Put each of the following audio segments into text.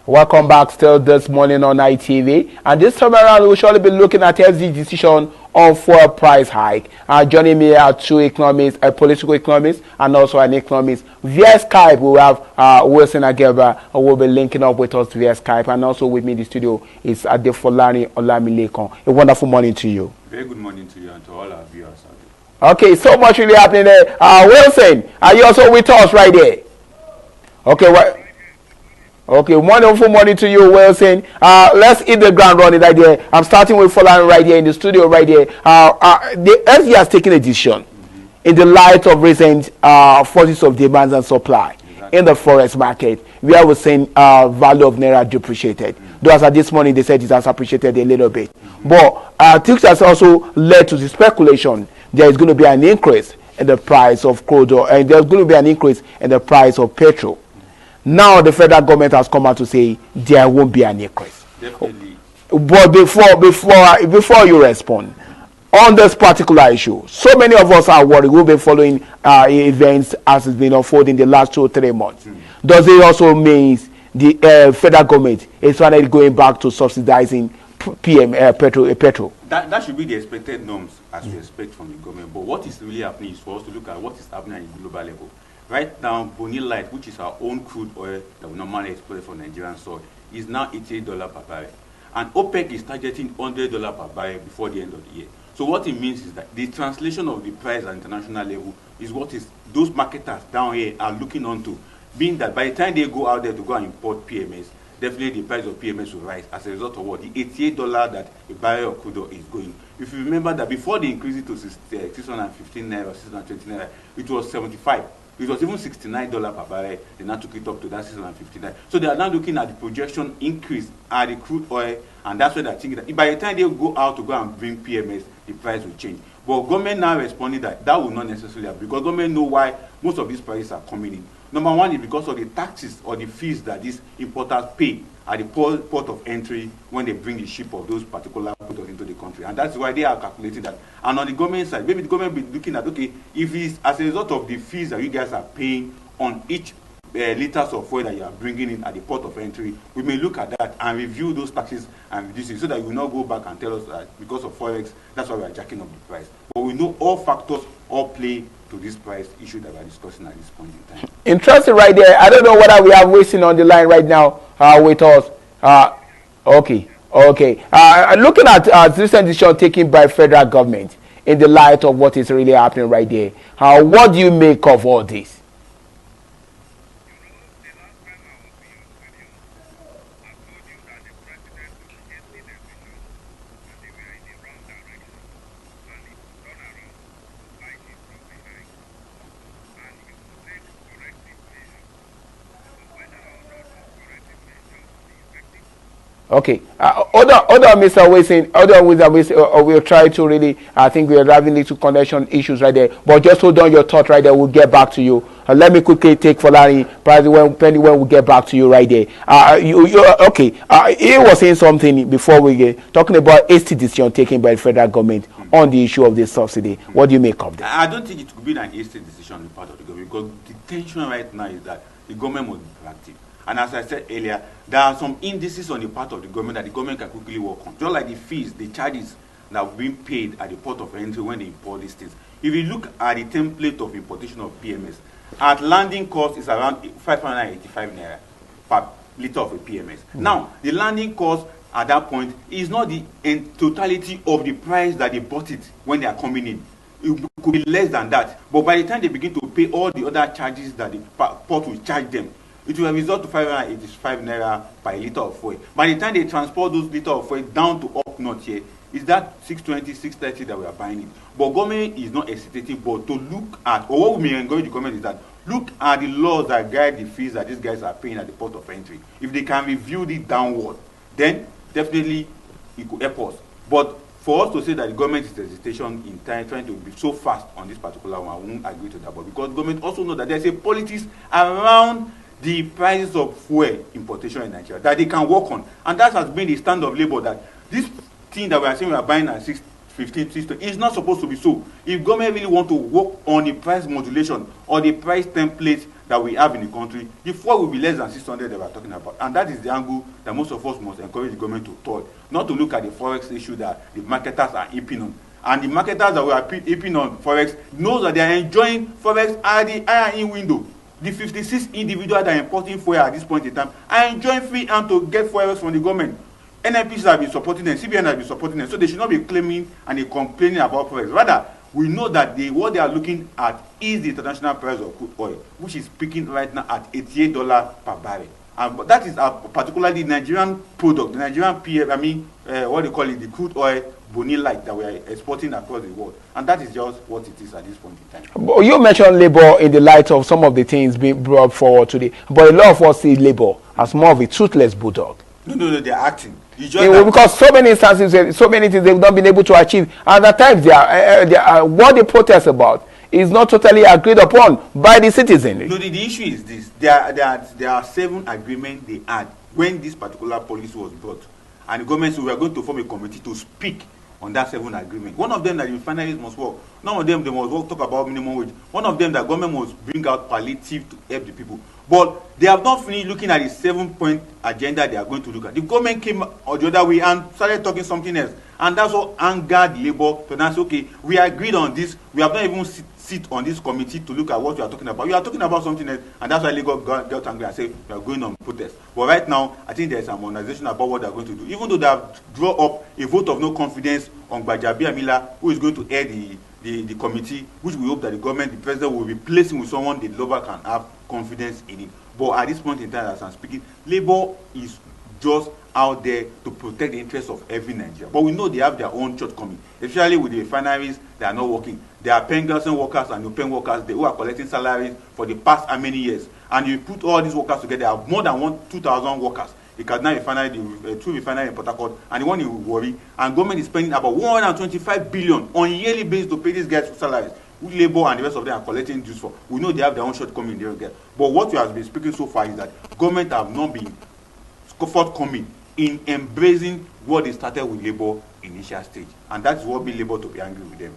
Welcome back still this morning on ITV. And this time around, we'll surely be looking at FZ decision on fuel price hike. Joining me are two economists, a political economist and also an economist. Via Skype, we have Wilson Ageba, who will be linking up with us via Skype. And also with me in the studio is Adefolarin OLAMILEKAN. A wonderful morning to you. Very good morning to you and to all our viewers. Okay, so much really happening there. Wilson, are you also with us right there? Okay, what? Okay, wonderful morning to you, Wilson. Let's hit the ground running right there. I'm starting with Folarin right here in the studio right here. The FD has taken a decision in the light of recent forces of demand and supply in the forex market, where we're saying value of Naira depreciated. Though as at this morning, they said it has appreciated a little bit. But things has also led to the speculation there is going to be an increase in the price of crude oil, and there's going to be an increase in the price of petrol. Now the federal government has come out to say there won't be an increase. Definitely. But before you respond on this particular issue, so many of us are worried. We've been following events as it's been unfolding the last 2 or 3 months. Does it also mean the federal government is finally going back to subsidizing petrol? That should be the expected norms as we expect from the government. But what is really happening is for us to look at what is happening at the global level. Right now, Bonny Light, which is our own crude oil that we normally export for Nigerian soil, is now $88 per barrel. And OPEC is targeting $100 per barrel before the end of the year. So what it means is that the translation of the price at international level is what is those marketers down here are looking onto, being that by the time they go out there to go and import PMS, definitely the price of PMS will rise as a result of what? The $88 that a barrel of crude oil is going. If you remember that before they increased it to 615 naira, 620 naira, it was 75. It was even $69 per barrel. They now took it up to that 659. So they are now looking at the projection increase at the crude oil, and that's why they're thinking that by the time they go out to go and bring PMS, the price will change. But government now responding that will not necessarily happen, because government know why most of these prices are coming in. Number one is because of the taxes or the fees that these importers pay at the port of entry when they bring the ship of those particular products into the country. And that's why they are calculating that. And on the government side, maybe the government will be looking at, okay, if it's as a result of the fees that you guys are paying on each liters of oil that you are bringing in at the port of entry, we may look at that and review those taxes and reduce it so that you will not go back and tell us that because of forex, that's why we are jacking up the price. But we know all factors all play to this price issue that we are discussing at this point in time. Interesting right there. I don't know whether we have Wilson on the line right now with us. Okay. Looking at recent decision taken by federal government in the light of what is really happening right there, what do you make of all this? Okay. Other Mr. Wilson, we'll try to really, I think we are having little connection issues right there. But just hold on your thought right there. We'll get back to you. Let me quickly take Folarin, probably when we'll get back to you right there. Okay. He was saying something before we get talking about hasty decision taken by the federal government on the issue of this subsidy. What do you make of that? I don't think it could be an hasty decision on the part of the government, because the tension right now is that the government must be proactive. And as I said earlier, there are some indices on the part of the government that the government can quickly work on. Just like the fees, the charges that are being paid at the port of entry when they import these things. If you look at the template of importation of PMS, at landing cost is around 585 naira per liter of a PMS. Now, the landing cost at that point is not the totality of the price that they bought it when they are coming in. It could be less than that. But by the time they begin to pay all the other charges that the port will charge them, it will result to 585 naira per liter of oil. By the time they transport those liters of oil down to up north here, is that 620, 630 that we are buying it. But government is not hesitating, but to look at, or what we may encourage the government is that look at the laws that guide the fees that these guys are paying at the port of entry. If they can review it downward, then definitely it could help us. But for us to say that the government is hesitation in time trying to be so fast on this particular one, I won't agree to that. But because the government also know that there's a politics around the prices of fuel importation in Nigeria that they can work on, and that has been the stand of Labour, that this thing that we are saying we are buying at 615, 620 is not supposed to be so. If government really want to work on the price modulation or the price template that we have in the country, the fuel will be less than 600 that we are talking about. And that is the angle that most of us must encourage the government to toy, not to look at the forex issue that the marketers are heaping on. And the marketers that we are heaping on forex knows that they are enjoying forex at the higher-in window. The 56 individuals that are importing fuel at this point in time are enjoying free hand to get forex from the government. NNPCs have been supporting them, CBN has been supporting them, so they should not be claiming and complaining about forex. Rather, we know that what they are looking at is the international price of crude oil, which is peaking right now at $88 per barrel. And that is particularly the Nigerian product, the Nigerian what they call it, the crude oil Bonny Light that we are exporting across the world. And that is just what it is at this point in time. But you mentioned labor in the light of some of the things being brought forward today. But a lot of us see labor as more of a toothless bulldog. No, they are acting. Because so many instances, so many things they've not been able to achieve. And at times, what they protest about is not totally agreed upon by the citizenry. No, the issue is this. There are 7 agreements they had when this particular policy was brought. And the government said we are going to form a committee to speak on that 7 agreement. One of them that the refineries must work. None of them they must work, talk about minimum wage. One of them that government must bring out palliative to help the people. But they have not finished looking at the 7-point agenda they are going to look at. The government came on the other way and started talking something else. And that's what angered Labour to now say, okay, we agreed on this. We have not even sit on this committee to look at what we are talking about. We are talking about something else. And that's why Labour got angry and said, we are going on protest. But right now, I think there is some organization about what they are going to do. Even though they have drawn up a vote of no confidence on Gbajabiamila, who is going to head the committee, which we hope that the government, the president, will be placing with someone the Labour can have confidence in it. But at this point in time, as I'm speaking, Labour is just out there to protect the interests of every Nigerian. But we know they have their own shortcomings, especially with the refineries that are not working. There are Pengelson workers and open workers who are collecting salaries for the past how many years. And you put all these workers together, have more than 2,000 workers. The Kaduna refinery, the 2 refineries in Port Harcourt, and the one in Warri. And government is spending about 125 billion on a yearly basis to pay these guys for salaries. Labour and the rest of them are collecting dues for. We know they have their own shortcomings in there. But what we have been speaking so far is that government have not been forthcoming in embracing what they started with Labour initial stage. And that's what made Labour to be angry with them.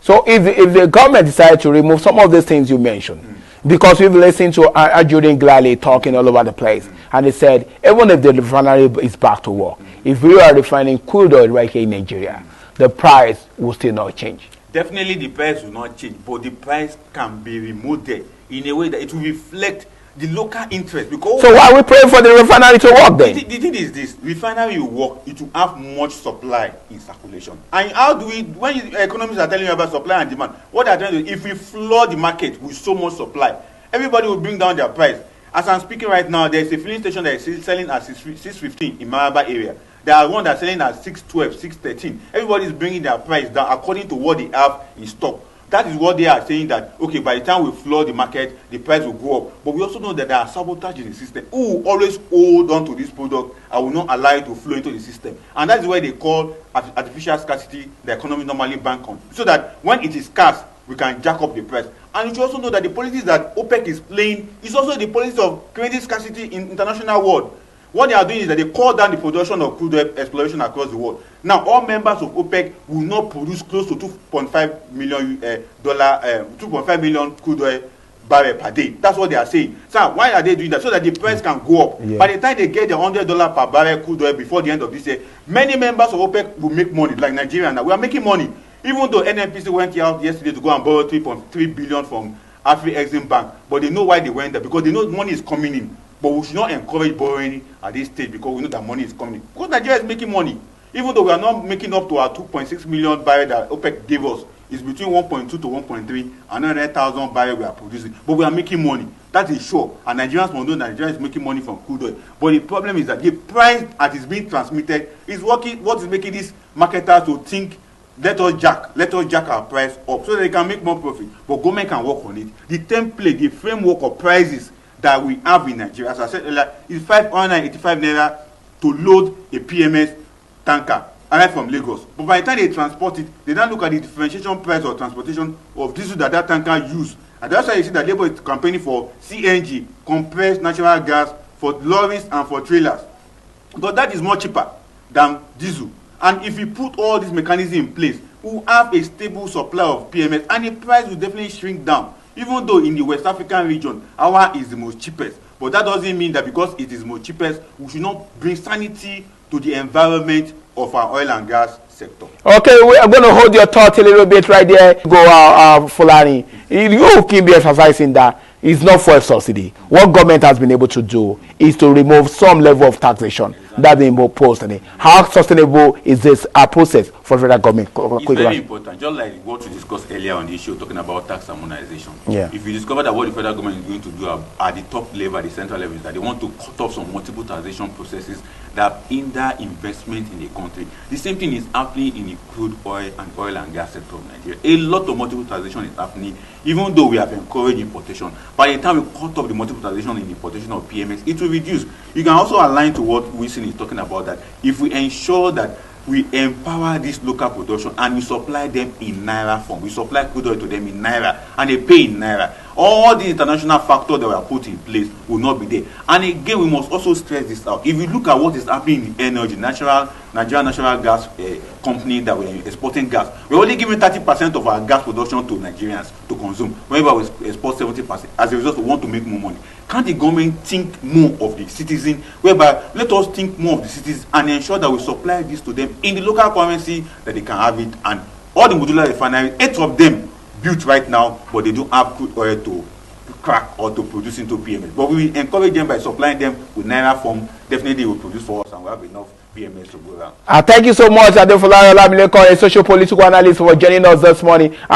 So if the government decided to remove some of these things you mentioned, because we've listened to Ajudin Glali talking all over the place, and he said, even if the refinery is back to work, if we are refining crude oil right here in Nigeria, the price will still not change. Definitely the price will not change, but the price can be removed in a way that it will reflect the local interest. Because so why are we praying for the refinery to work then? The thing is this: refinery will work, it will have much supply in circulation. And how do we, when economists are telling you about supply and demand, what they are trying to do, if we flood the market with so much supply, everybody will bring down their price. As I'm speaking right now, there is a filling station that is selling at 615 in Maraba area. There are one that's selling at 612, 613. Everybody is bringing their price down according to what they have in stock. That is what they are saying, that, okay, by the time we flood the market, the price will go up. But we also know that there are sabotage in the system who will always hold on to this product and will not allow it to flow into the system. And that is why they call artificial scarcity the economy normally bank on. So that when it is scarce, we can jack up the price. And you should also know that the policies that OPEC is playing is also the policy of creating scarcity in international world. What they are doing is that they call down the production of crude oil exploration across the world. Now, all members of OPEC will not produce close to $2.5 million crude oil barrel per day. That's what they are saying. So why are they doing that? So that the price can go up. Yeah. By the time they get the $100 per barrel crude oil before the end of this year, many members of OPEC will make money, like Nigeria now. We are making money. Even though NNPC went out yesterday to go and borrow 3.3 billion from Afri-Exim Bank, but they know why they went there, because they know money is coming in. But we should not encourage borrowing at this stage, because we know that money is coming in. Because Nigeria is making money. Even though we are not making up to our 2.6 million barrel that OPEC gave us, it's between 1.2 to 1.3 and 100,000 barrels we are producing. But we are making money. That is sure. And Nigerians must know Nigeria is making money from crude oil. But the problem is that the price that is being transmitted is what is making these marketers to think, let us jack our price up so that they can make more profit. But government can work on it. The template, the framework of prices that we have in Nigeria, as I said earlier, is 585 naira to load a PMS tanker arrive from Lagos. But by the time they transport it, they don't look at the differentiation price or transportation of diesel that tanker use. And that's why you see that Labour is campaigning for CNG, compressed natural gas, for lorries and for trailers. Because that is more cheaper than diesel. And if we put all these mechanisms in place, we will have a stable supply of PMS, and the price will definitely shrink down. Even though in the West African region, our is the most cheapest, but that doesn't mean that because it is most cheapest, we should not bring sanity to the environment of our oil and gas sector. Okay, I'm going to hold your thought a little bit right there. Go, Fulani. You can be emphasizing that it's not for a subsidy. What government has been able to do is to remove some level of taxation that they imposed on it. How sustainable is this process for federal government? It's very important. Just like what we discussed earlier on the issue, talking about tax harmonization. Yeah. If you discover that what the federal government is going to do at the top level, at the central level, is that they want to cut off some multiple taxation processes that hinder investment in the country. The same thing is happening in the crude oil and gas sector of Nigeria. A lot of multiple taxation is happening, even though we have encouraged importation. By the time we cut off the multiple taxation in importation of PMS, it will reduce. You can also align to what Wilson is talking about, that if we ensure that we empower this local production and we supply them in naira form, we supply crude oil to them in naira and they pay in naira, all the international factors that were put in place will not be there. And again, we must also stress this out. If you look at what is happening in the energy, Nigerian natural gas company that we're exporting gas, we're only giving 30% of our gas production to Nigerians to consume, whenever we export 70%. As a result, we want to make more money. Can't the government think more of the citizen, whereby let us think more of the citizens and ensure that we supply this to them in the local currency that they can have it? And all the modular refineries, 8 of them built right now, but they don't have crude oil to crack or to produce into PMS. But we encourage them by supplying them with naira form. Definitely will produce for us and we have enough PMS to go around. Thank you so much, Adefolarin Olamilekan, a social political analyst, for joining us this morning.